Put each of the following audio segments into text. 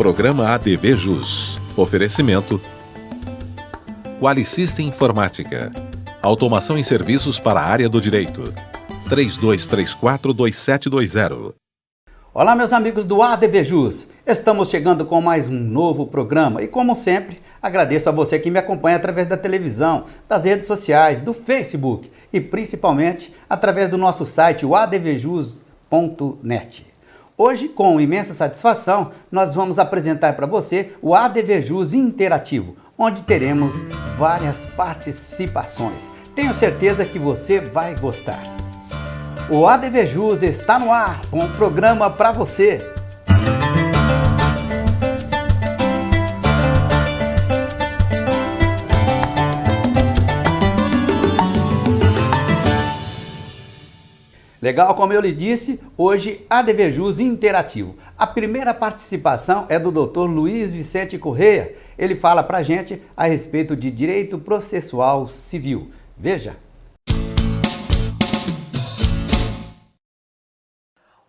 Programa ADV Jus. Oferecimento Qualisystem Informática. Automação em serviços para a área do direito. 3234-2720. Olá, meus amigos do ADV Jus. Estamos chegando com mais um novo programa e, como sempre, agradeço a você que me acompanha através da televisão, das redes sociais, do Facebook e principalmente através do nosso site, o advjus.net. Hoje, com imensa satisfação, nós vamos apresentar para você o ADV Jus Interativo, onde teremos várias participações. Tenho certeza que você vai gostar. O ADV Jus está no ar com um programa para você. Legal, como eu lhe disse, hoje ADV Jus Interativo. A primeira participação é do Dr. Luiz Vicente Correia. Ele fala pra gente a respeito de direito processual civil. Veja.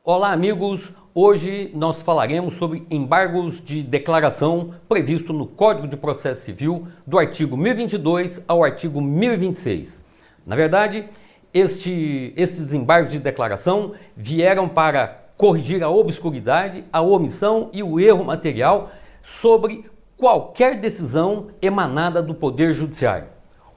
Olá, amigos. Hoje nós falaremos sobre embargos de declaração previsto no Código de Processo Civil, do artigo 1022 ao artigo 1026. Na verdade, estes embargos de declaração vieram para corrigir a obscuridade, a omissão e o erro material sobre qualquer decisão emanada do Poder Judiciário.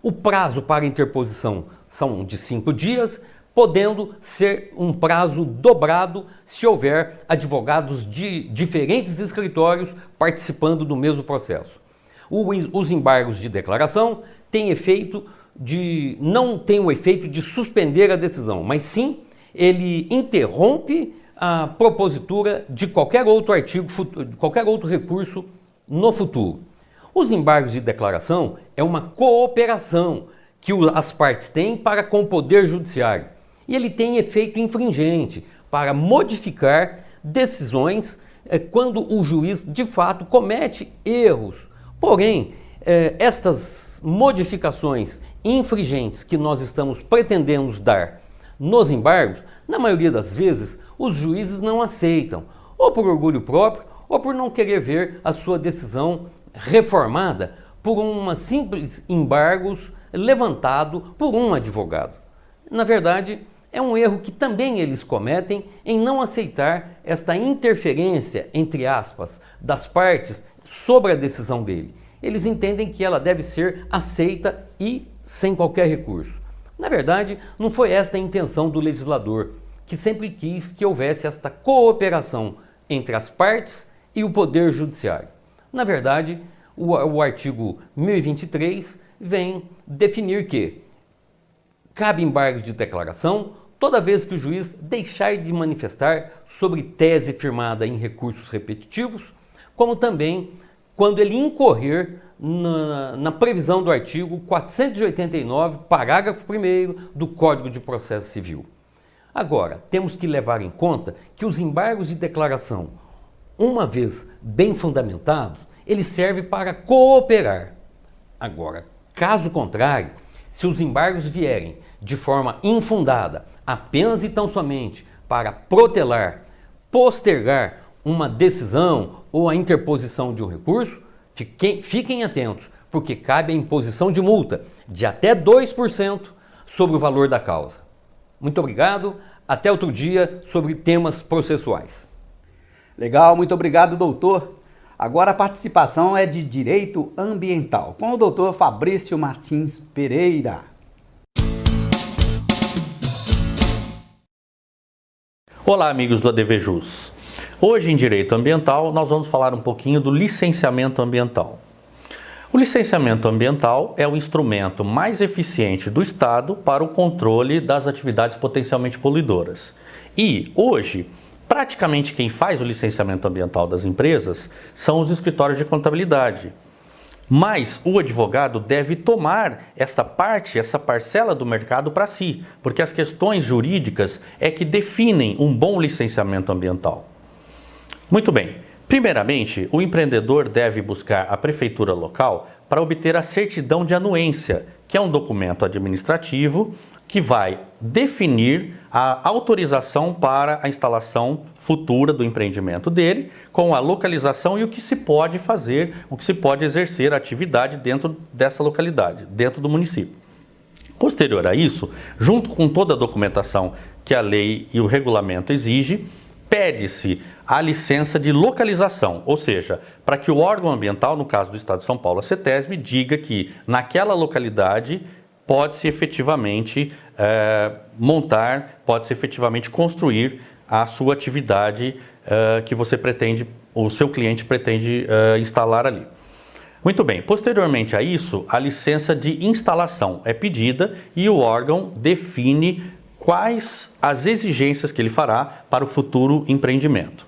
O prazo para interposição são de 5 dias, podendo ser um prazo dobrado se houver advogados de diferentes escritórios participando do mesmo processo. Os embargos de declaração não tem o efeito de suspender a decisão, mas sim ele interrompe a propositura de qualquer outro recurso no futuro. Os embargos de declaração é uma cooperação que as partes têm para com o Poder Judiciário e ele tem efeito infringente para modificar decisões quando o juiz de fato comete erros. Porém, estas modificações infringentes que nós estamos pretendendo dar nos embargos, na maioria das vezes, os juízes não aceitam, ou por orgulho próprio, ou por não querer ver a sua decisão reformada por uma simples embargos levantado por um advogado. Na verdade, é um erro que também eles cometem em não aceitar esta interferência, entre aspas, das partes sobre a decisão dele. Eles entendem que ela deve ser aceita e sem qualquer recurso. Na verdade, não foi esta a intenção do legislador, que sempre quis que houvesse esta cooperação entre as partes e o Poder Judiciário. Na verdade, o artigo 1023 vem definir que cabe embargo de declaração toda vez que o juiz deixar de manifestar sobre tese firmada em recursos repetitivos, como também quando ele incorrer na previsão do artigo 489, parágrafo 1º do Código de Processo Civil. Agora, temos que levar em conta que os embargos de declaração, uma vez bem fundamentados, eles servem para cooperar. Agora, caso contrário, se os embargos vierem de forma infundada, apenas e tão somente para protelar, postergar uma decisão ou a interposição de um recurso, fiquem atentos, porque cabe a imposição de multa de até 2% sobre o valor da causa. Muito obrigado, até outro dia sobre temas processuais. Legal, muito obrigado, doutor. Agora a participação é de Direito Ambiental, com o doutor Fabrício Martins Pereira. Olá, amigos do ADV Jus. Hoje, em Direito Ambiental, nós vamos falar um pouquinho do licenciamento ambiental. O licenciamento ambiental é o instrumento mais eficiente do Estado para o controle das atividades potencialmente poluidoras. E, hoje, praticamente quem faz o licenciamento ambiental das empresas são os escritórios de contabilidade. Mas o advogado deve tomar essa parcela do mercado para si, porque as questões jurídicas é que definem um bom licenciamento ambiental. Muito bem. Primeiramente, o empreendedor deve buscar a prefeitura local para obter a certidão de anuência, que é um documento administrativo que vai definir a autorização para a instalação futura do empreendimento dele, com a localização e o que se pode fazer, o que se pode exercer a atividade dentro dessa localidade, dentro do município. Posterior a isso, junto com toda a documentação que a lei e o regulamento exigem, pede-se a licença de localização, ou seja, para que o órgão ambiental, no caso do Estado de São Paulo, a CETESB, diga que naquela localidade pode-se efetivamente montar, pode-se efetivamente construir a sua atividade que você pretende, o seu cliente pretende instalar ali. Muito bem, posteriormente a isso, a licença de instalação é pedida e o órgão define quais as exigências que ele fará para o futuro empreendimento.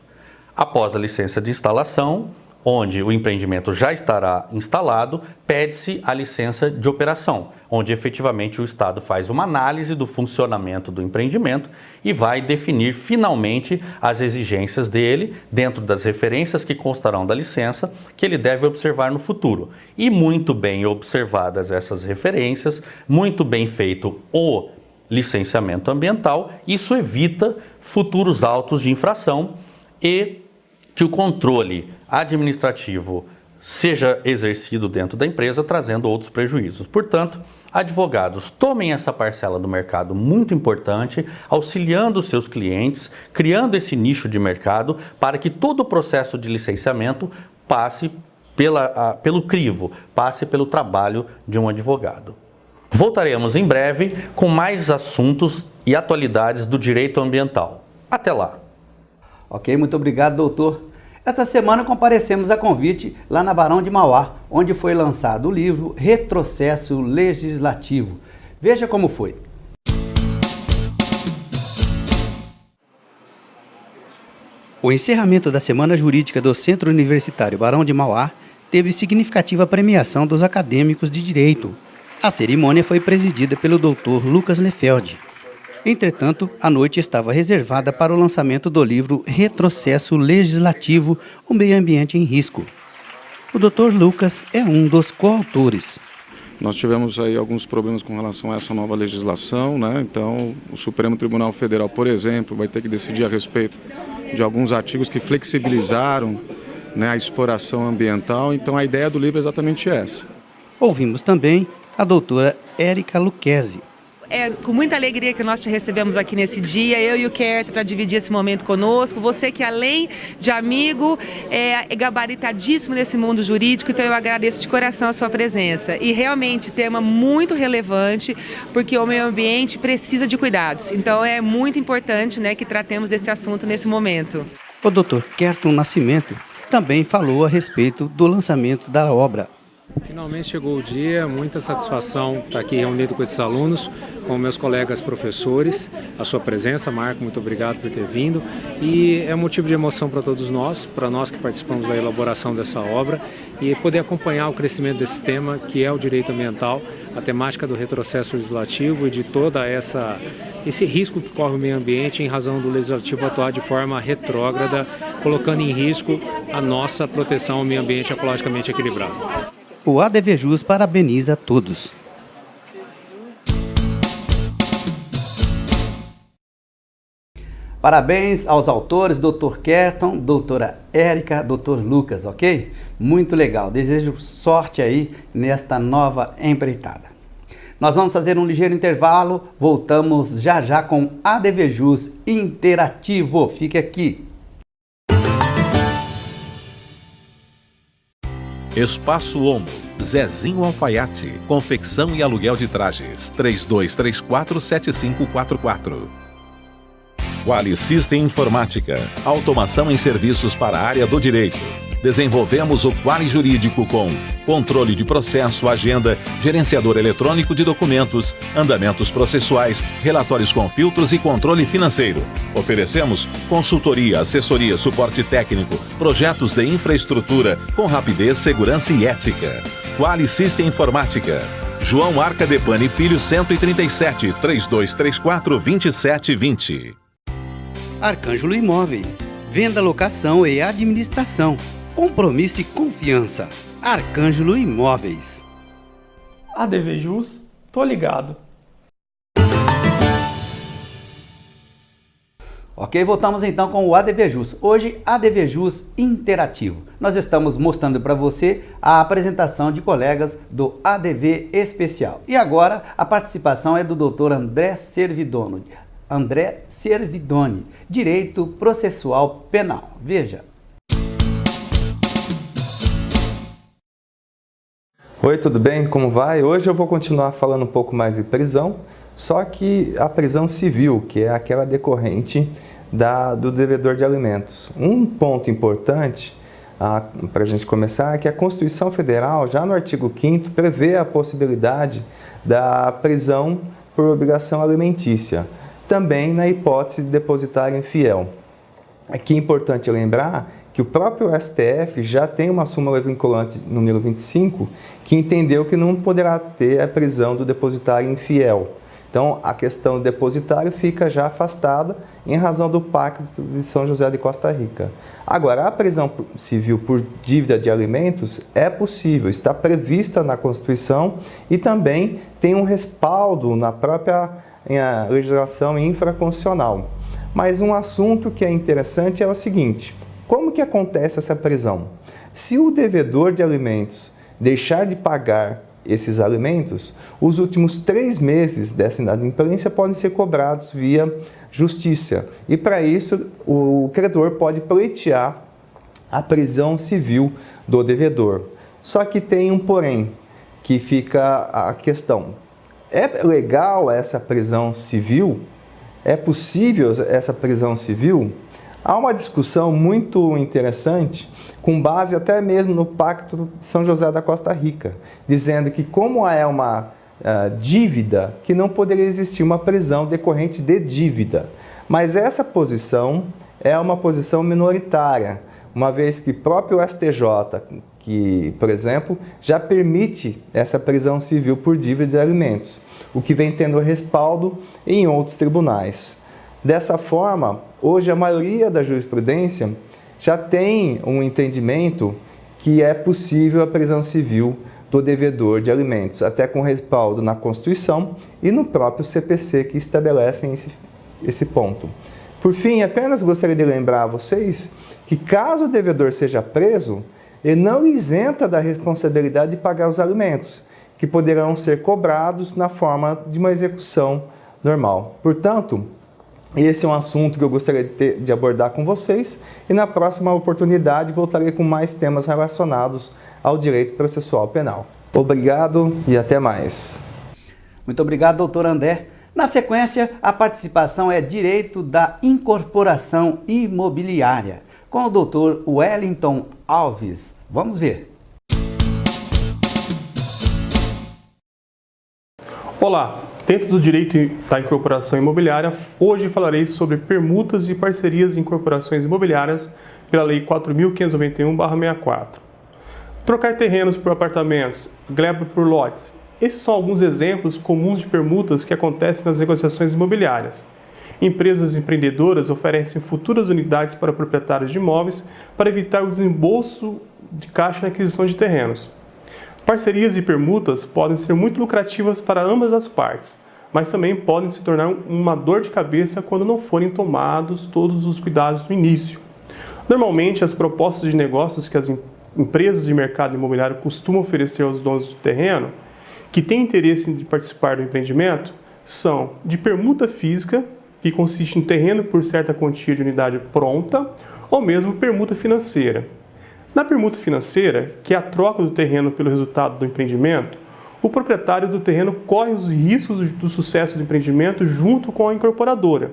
Após a licença de instalação, onde o empreendimento já estará instalado, pede-se a licença de operação, onde efetivamente o Estado faz uma análise do funcionamento do empreendimento e vai definir finalmente as exigências dele, dentro das referências que constarão da licença, que ele deve observar no futuro. E muito bem observadas essas referências, muito bem feito o licenciamento ambiental, isso evita futuros autos de infração e que o controle administrativo seja exercido dentro da empresa, trazendo outros prejuízos. Portanto, advogados, tomem essa parcela do mercado muito importante, auxiliando os seus clientes, criando esse nicho de mercado para que todo o processo de licenciamento passe pelo crivo, passe pelo trabalho de um advogado. Voltaremos em breve com mais assuntos e atualidades do direito ambiental. Até lá! Ok, muito obrigado, doutor. Esta semana comparecemos a convite lá na Barão de Mauá, onde foi lançado o livro Retrocesso Legislativo. Veja como foi. O encerramento da Semana Jurídica do Centro Universitário Barão de Mauá teve significativa premiação dos acadêmicos de Direito. A cerimônia foi presidida pelo Dr. Lucas Lefeld. Entretanto, a noite estava reservada para o lançamento do livro Retrocesso Legislativo, o Meio Ambiente em Risco. O Dr. Lucas é um dos coautores. Nós tivemos aí alguns problemas com relação a essa nova legislação, né? Então, o Supremo Tribunal Federal, por exemplo, vai ter que decidir a respeito de alguns artigos que flexibilizaram, né, a exploração ambiental. Então, a ideia do livro é exatamente essa. Ouvimos também a doutora Érica Lucchesi. É com muita alegria que nós te recebemos aqui nesse dia, eu e o Kerto, para dividir esse momento conosco. Você que, além de amigo, é gabaritadíssimo nesse mundo jurídico, então eu agradeço de coração a sua presença. E realmente, tema muito relevante, porque o meio ambiente precisa de cuidados. Então é muito importante, né, que tratemos desse assunto nesse momento. O Dr. Kerton Nascimento também falou a respeito do lançamento da obra. Finalmente chegou o dia, muita satisfação estar aqui reunido com esses alunos, com meus colegas professores. A sua presença, Marco, muito obrigado por ter vindo. E é motivo de emoção para todos nós, para nós que participamos da elaboração dessa obra, e poder acompanhar o crescimento desse tema, que é o direito ambiental, a temática do retrocesso legislativo e de toda esse risco que corre o meio ambiente em razão do legislativo atuar de forma retrógrada, colocando em risco a nossa proteção ao meio ambiente ecologicamente equilibrado. O ADVJus parabeniza a todos. Parabéns aos autores, Dr. Kerton, doutora Érica, Dr. Lucas, ok? Muito legal. Desejo sorte aí nesta nova empreitada. Nós vamos fazer um ligeiro intervalo. Voltamos já já com ADVJus Interativo. Fique aqui. Espaço Homo, Zezinho Alfaiate, confecção e aluguel de trajes, 3234-7544. Quali System Informática, automação em serviços para a área do direito. Desenvolvemos o Quali Jurídico com controle de processo, agenda, gerenciador eletrônico de documentos, andamentos processuais, relatórios com filtros e controle financeiro. Oferecemos consultoria, assessoria, suporte técnico, projetos de infraestrutura com rapidez, segurança e ética. Quali System Informática. João Arcadepani Filho 137, 3234-2720. Arcângelo Imóveis. Venda, locação e administração. Compromisso e confiança. Arcângelo Imóveis. ADVJus, tô ligado. Ok, voltamos então com o ADV Jus. Hoje, ADV Jus interativo. Nós estamos mostrando para você a apresentação de colegas do ADV especial. E agora, a participação é do Dr. André Servidoni, Direito Processual Penal. Veja. Oi, tudo bem? Como vai? Hoje eu vou continuar falando um pouco mais de prisão, só que a prisão civil, que é aquela decorrente do devedor de alimentos. Um ponto importante para a gente começar é que a Constituição Federal, já no artigo 5º, prevê a possibilidade da prisão por obrigação alimentícia, também na hipótese de depositário infiel. Aqui é importante lembrar que o próprio STF já tem uma súmula vinculante número 25 que entendeu que não poderá ter a prisão do depositário infiel. Então, a questão do depositário fica já afastada em razão do Pacto de São José de Costa Rica. Agora, a prisão civil por dívida de alimentos é possível, está prevista na Constituição e também tem um respaldo na própria legislação infraconstitucional. Mas um assunto que é interessante é o seguinte: como que acontece essa prisão? Se o devedor de alimentos deixar de pagar esses alimentos, os últimos 3 meses dessa inadimplência podem ser cobrados via justiça. E para isso, o credor pode pleitear a prisão civil do devedor. Só que tem um porém, que fica a questão: é legal essa prisão civil? É possível essa prisão civil? Há uma discussão muito interessante, com base até mesmo no Pacto de São José da Costa Rica, dizendo que, como é uma dívida, que não poderia existir uma prisão decorrente de dívida. Mas essa posição é uma posição minoritária, uma vez que o próprio STJ, que, por exemplo, já permite essa prisão civil por dívida de alimentos, o que vem tendo respaldo em outros tribunais. Dessa forma, hoje a maioria da jurisprudência já tem um entendimento que é possível a prisão civil do devedor de alimentos, até com respaldo na Constituição e no próprio CPC, que estabelecem esse ponto. Por fim, apenas gostaria de lembrar a vocês que, caso o devedor seja preso, ele não isenta da responsabilidade de pagar os alimentos, que poderão ser cobrados na forma de uma execução normal. Portanto, esse é um assunto que eu gostaria de abordar com vocês e na próxima oportunidade voltarei com mais temas relacionados ao direito processual penal. Obrigado e até mais. Muito obrigado, doutor André. Na sequência, a participação é Direito da Incorporação Imobiliária, com o doutor Wellington Alves. Vamos ver. Olá, dentro do direito da incorporação imobiliária, hoje falarei sobre permutas e parcerias em incorporações imobiliárias pela Lei 4.591/64. Trocar terrenos por apartamentos, gleba por lotes. Esses são alguns exemplos comuns de permutas que acontecem nas negociações imobiliárias. Empresas empreendedoras oferecem futuras unidades para proprietários de imóveis para evitar o desembolso de caixa na aquisição de terrenos. Parcerias e permutas podem ser muito lucrativas para ambas as partes, mas também podem se tornar uma dor de cabeça quando não forem tomados todos os cuidados no início. Normalmente, as propostas de negócios que as empresas de mercado imobiliário costumam oferecer aos donos do terreno, que têm interesse em participar do empreendimento, são de permuta física, que consiste em terreno por certa quantia de unidade pronta, ou mesmo permuta financeira. Na permuta financeira, que é a troca do terreno pelo resultado do empreendimento, o proprietário do terreno corre os riscos do sucesso do empreendimento junto com a incorporadora,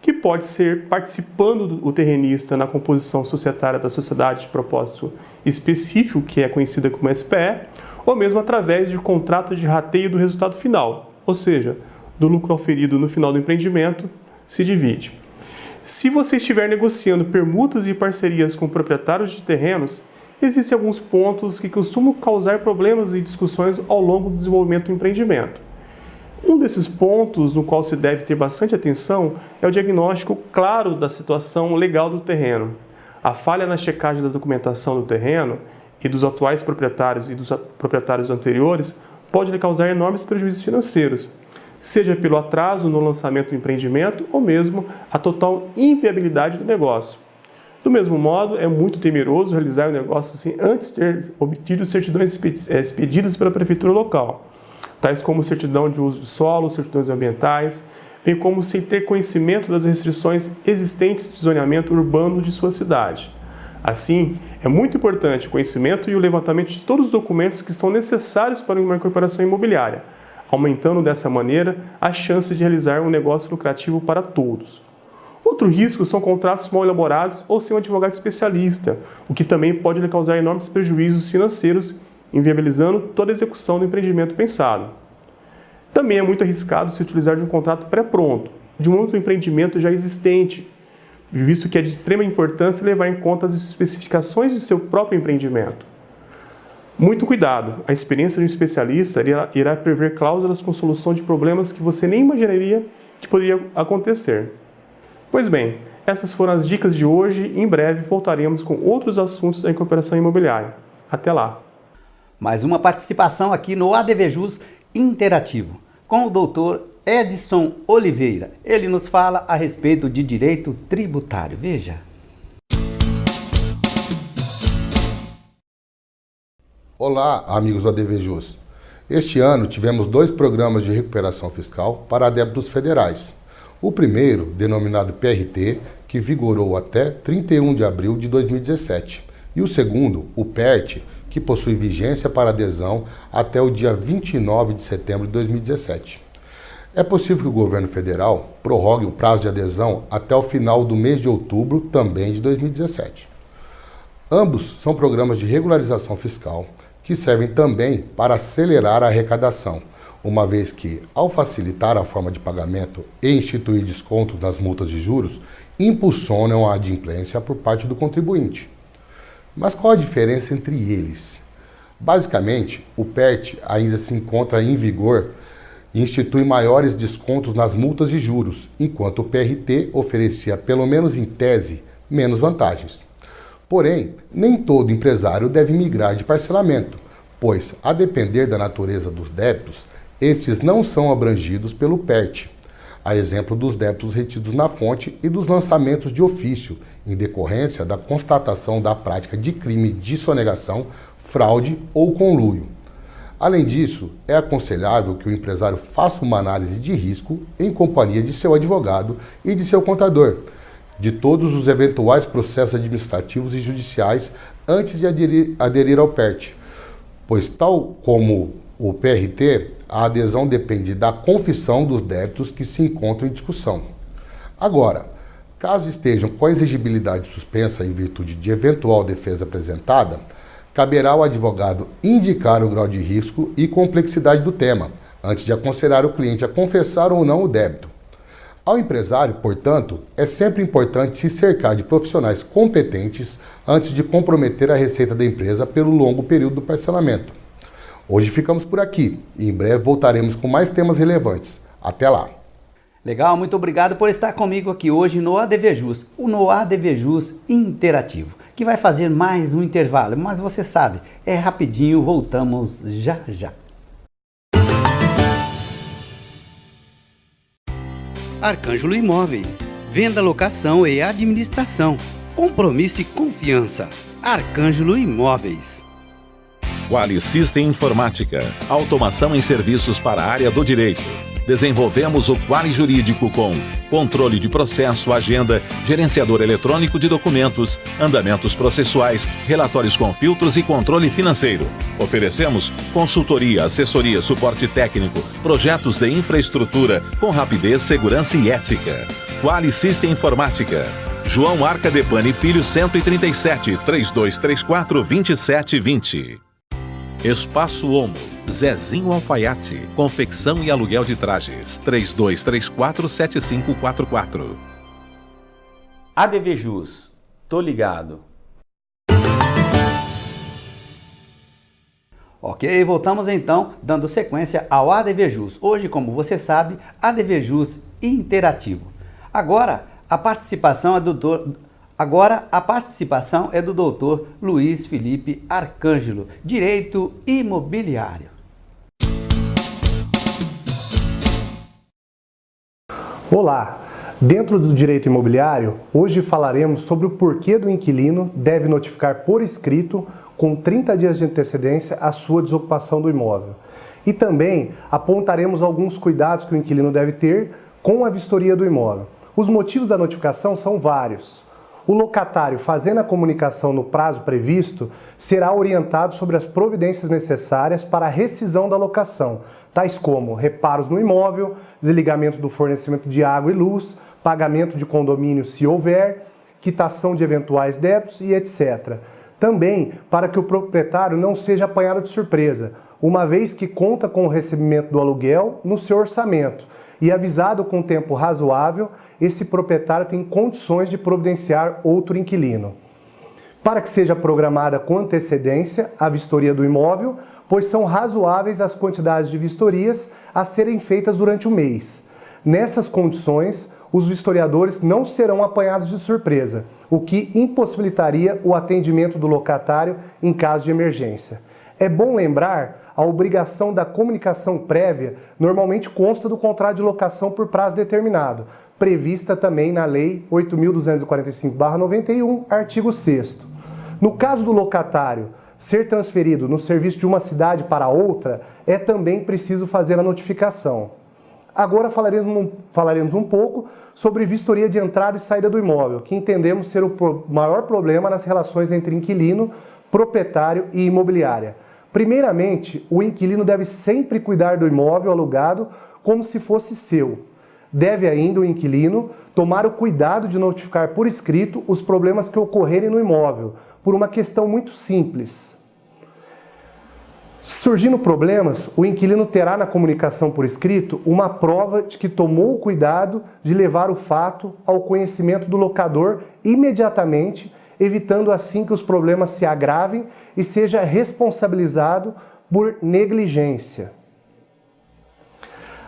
que pode ser participando do terrenista na composição societária da sociedade de propósito específico, que é conhecida como SPE, ou mesmo através de contrato de rateio do resultado final, ou seja, do lucro auferido no final do empreendimento se divide. Se você estiver negociando permutas e parcerias com proprietários de terrenos, existem alguns pontos que costumam causar problemas e discussões ao longo do desenvolvimento do empreendimento. Um desses pontos no qual se deve ter bastante atenção é o diagnóstico claro da situação legal do terreno. A falha na checagem da documentação do terreno e dos atuais proprietários e dos proprietários anteriores pode lhe causar enormes prejuízos financeiros. seja pelo atraso no lançamento do empreendimento ou mesmo a total inviabilidade do negócio. Do mesmo modo, é muito temeroso realizar o negócio assim, antes de ter obtido certidões expedidas pela prefeitura local, tais como certidão de uso de solo, certidões ambientais, bem como sem ter conhecimento das restrições existentes de zoneamento urbano de sua cidade. Assim, é muito importante o conhecimento e o levantamento de todos os documentos que são necessários para uma incorporação imobiliária, aumentando dessa maneira a chance de realizar um negócio lucrativo para todos. Outro risco são contratos mal elaborados ou sem um advogado especialista, o que também pode lhe causar enormes prejuízos financeiros, inviabilizando toda a execução do empreendimento pensado. Também é muito arriscado se utilizar de um contrato pré-pronto, de um outro empreendimento já existente, visto que é de extrema importância levar em conta as especificações de seu próprio empreendimento. Muito cuidado, a experiência de um especialista irá prever cláusulas com solução de problemas que você nem imaginaria que poderia acontecer. Pois bem, essas foram as dicas de hoje e em breve voltaremos com outros assuntos da incorporação imobiliária. Até lá! Mais uma participação aqui no ADVJus Interativo, com o doutor Edson Oliveira. Ele nos fala a respeito de direito tributário. Veja. Olá, amigos do ADVJus. Este ano tivemos 2 programas de recuperação fiscal para débitos federais. O primeiro, denominado PRT, que vigorou até 31 de abril de 2017. E o segundo, o PERT, que possui vigência para adesão até o dia 29 de setembro de 2017. É possível que o governo federal prorrogue o prazo de adesão até o final do mês de outubro, também de 2017. Ambos são programas de regularização fiscal que servem também para acelerar a arrecadação, uma vez que, ao facilitar a forma de pagamento e instituir descontos nas multas de juros, impulsionam a adimplência por parte do contribuinte. Mas qual a diferença entre eles? Basicamente, o PERT ainda se encontra em vigor e institui maiores descontos nas multas de juros, enquanto o PRT oferecia, pelo menos em tese, menos vantagens. Porém, nem todo empresário deve migrar de parcelamento, pois, a depender da natureza dos débitos, estes não são abrangidos pelo PERT, a exemplo dos débitos retidos na fonte e dos lançamentos de ofício, em decorrência da constatação da prática de crime de sonegação, fraude ou conluio. Além disso, é aconselhável que o empresário faça uma análise de risco em companhia de seu advogado e de seu contador, de todos os eventuais processos administrativos e judiciais antes de aderir ao PERT, pois, tal como o PRT, a adesão depende da confissão dos débitos que se encontram em discussão. Agora, caso estejam com a exigibilidade suspensa em virtude de eventual defesa apresentada, caberá ao advogado indicar o grau de risco e complexidade do tema, antes de aconselhar o cliente a confessar ou não o débito. Ao empresário, portanto, é sempre importante se cercar de profissionais competentes antes de comprometer a receita da empresa pelo longo período do parcelamento. Hoje ficamos por aqui e em breve voltaremos com mais temas relevantes. Até lá! Legal, muito obrigado por estar comigo aqui hoje no ADVJus, no ADVJus Interativo, que vai fazer mais um intervalo, mas você sabe, é rapidinho, voltamos já já. Arcângelo Imóveis, venda, locação e administração, compromisso e confiança. Arcângelo Imóveis. Quali System Informática, automação em serviços para a área do direito. Desenvolvemos o Quali Jurídico com controle de processo, agenda, gerenciador eletrônico de documentos, andamentos processuais, relatórios com filtros e controle financeiro. Oferecemos consultoria, assessoria, suporte técnico, projetos de infraestrutura com rapidez, segurança e ética. Quali System Informática. João Arcadepani Filho 137, 3234-2720. Espaço Homo. Zezinho Alfaiate, confecção e aluguel de trajes, 3234-7544. ADVJus, tô ligado. Ok, voltamos então, dando sequência ao ADVJus. Hoje, como você sabe, ADVJus Interativo. Agora, a participação é do doutor Luiz Felipe Arcângelo, Direito Imobiliário. Olá! Dentro do direito imobiliário, hoje falaremos sobre o porquê do inquilino deve notificar por escrito, com 30 dias de antecedência, a sua desocupação do imóvel. E também apontaremos alguns cuidados que o inquilino deve ter com a vistoria do imóvel. Os motivos da notificação são vários. O locatário, fazendo a comunicação no prazo previsto, será orientado sobre as providências necessárias para a rescisão da locação, tais como reparos no imóvel, desligamento do fornecimento de água e luz, pagamento de condomínio se houver, quitação de eventuais débitos e etc. Também para que o proprietário não seja apanhado de surpresa, uma vez que conta com o recebimento do aluguel no seu orçamento e avisado com tempo razoável, esse proprietário tem condições de providenciar outro inquilino. Para que seja programada com antecedência a vistoria do imóvel, pois são razoáveis as quantidades de vistorias a serem feitas durante o mês. Nessas condições, os vistoriadores não serão apanhados de surpresa, o que impossibilitaria o atendimento do locatário em caso de emergência. É bom lembrar, a obrigação da comunicação prévia normalmente consta do contrato de locação por prazo determinado, prevista também na Lei 8.245/91, artigo 6º. No caso do locatário ser transferido no serviço de uma cidade para outra, é também preciso fazer a notificação. Agora falaremos um pouco sobre vistoria de entrada e saída do imóvel, que entendemos ser o maior problema nas relações entre inquilino, proprietário e imobiliária. Primeiramente, o inquilino deve sempre cuidar do imóvel alugado como se fosse seu. Deve ainda o inquilino tomar o cuidado de notificar por escrito os problemas que ocorrerem no imóvel, por uma questão muito simples. Surgindo problemas, o inquilino terá na comunicação por escrito uma prova de que tomou o cuidado de levar o fato ao conhecimento do locador imediatamente, evitando assim que os problemas se agravem e seja responsabilizado por negligência.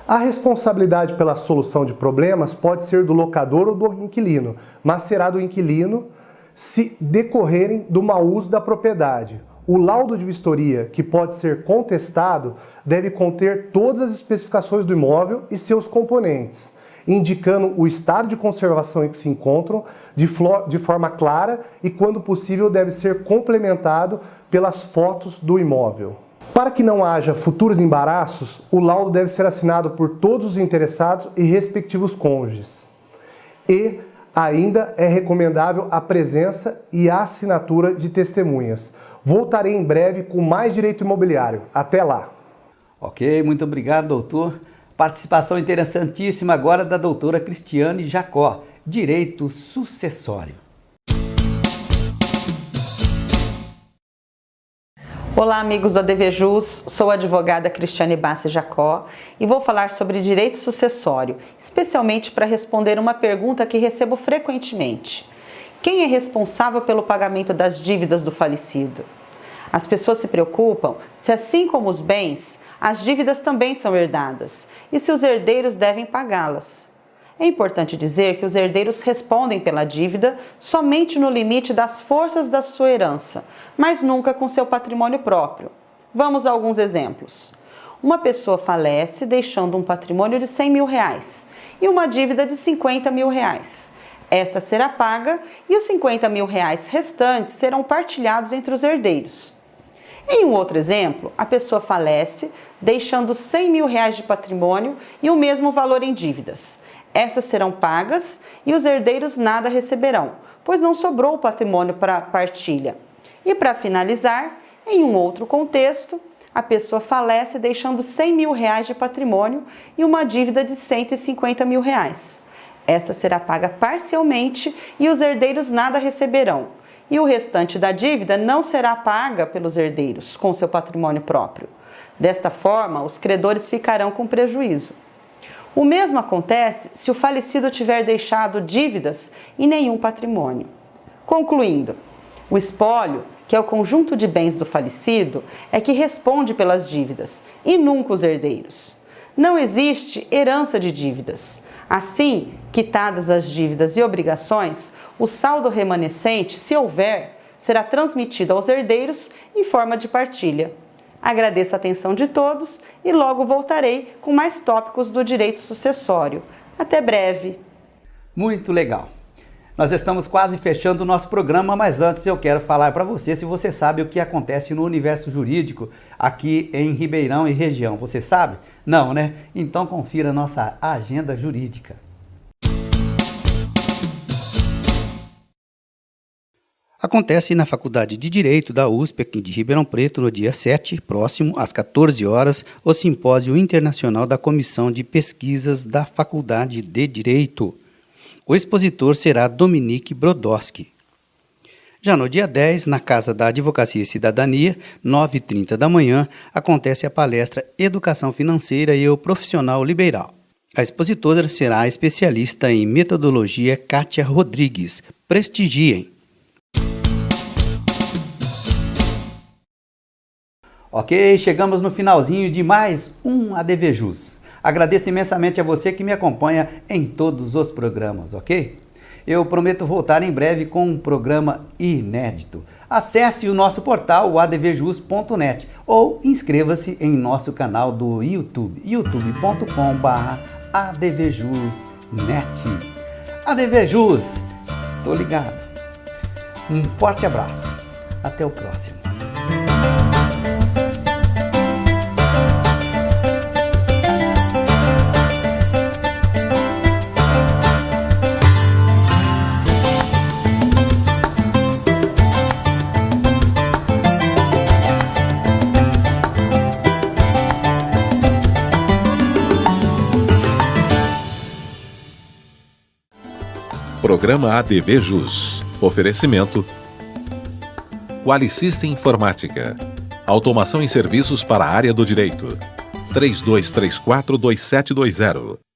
A responsabilidade pela solução de problemas pode ser do locador ou do inquilino, mas será do inquilino se decorrerem do mau uso da propriedade. O laudo de vistoria, que pode ser contestado, deve conter todas as especificações do imóvel e seus componentes, indicando o estado de conservação em que se encontram de forma clara e, quando possível, deve ser complementado pelas fotos do imóvel. Para que não haja futuros embaraços, o laudo deve ser assinado por todos os interessados e respectivos cônjuges. E ainda é recomendável a presença e a assinatura de testemunhas. Voltarei em breve com mais direito imobiliário. Até lá! Ok, muito obrigado, doutor. Participação interessantíssima agora da doutora Cristiane Jacó, Direito Sucessório. Olá, amigos do ADVJus, sou a advogada Cristiane Bassi Jacó e vou falar sobre direito sucessório, especialmente para responder uma pergunta que recebo frequentemente. Quem é responsável pelo pagamento das dívidas do falecido? As pessoas se preocupam se, assim como os bens, as dívidas também são herdadas e se os herdeiros devem pagá-las. É importante dizer que os herdeiros respondem pela dívida somente no limite das forças da sua herança, mas nunca com seu patrimônio próprio. Vamos a alguns exemplos. Uma pessoa falece deixando um patrimônio de R$100 mil e uma dívida de R$50 mil. Esta será paga e os R$50 mil restantes serão partilhados entre os herdeiros. Em um outro exemplo, a pessoa falece deixando R$100 mil de patrimônio e o mesmo valor em dívidas. Essas serão pagas e os herdeiros nada receberão, pois não sobrou patrimônio para partilha. E para finalizar, em um outro contexto, a pessoa falece deixando R$100 mil de patrimônio e uma dívida de R$150 mil. Esta será paga parcialmente e os herdeiros nada receberão. E o restante da dívida não será paga pelos herdeiros com seu patrimônio próprio. Desta forma, os credores ficarão com prejuízo. O mesmo acontece se o falecido tiver deixado dívidas e nenhum patrimônio. Concluindo, o espólio, que é o conjunto de bens do falecido, é que responde pelas dívidas e nunca os herdeiros. Não existe herança de dívidas. Assim, quitadas as dívidas e obrigações, o saldo remanescente, se houver, será transmitido aos herdeiros em forma de partilha. Agradeço a atenção de todos e logo voltarei com mais tópicos do direito sucessório. Até breve! Muito legal. Nós estamos quase fechando o nosso programa, mas antes eu quero falar para você se você sabe o que acontece no universo jurídico aqui em Ribeirão e região. Você sabe? Não, né? Então confira a nossa agenda jurídica. Acontece na Faculdade de Direito da USP, aqui de Ribeirão Preto, no dia 7, próximo, às 14 horas, o Simpósio Internacional da Comissão de Pesquisas da Faculdade de Direito. O expositor será Dominique Brodowski. Já no dia 10, na Casa da Advocacia e Cidadania, 9h30 da manhã, acontece a palestra Educação Financeira e o Profissional Liberal. A expositora será a especialista em metodologia Kátia Rodrigues. Prestigiem! Ok, chegamos no finalzinho de mais um ADVJus. Agradeço imensamente a você que me acompanha em todos os programas, ok? Eu prometo voltar em breve com um programa inédito. Acesse o nosso portal, o advjus.net, ou inscreva-se em nosso canal do YouTube, youtube.com/advjus.net. ADVJus, tô ligado. Um forte abraço. Até o próximo. Programa ADVJus. Oferecimento Qualisystem Informática. Automação em serviços para a área do direito. 3234-2720.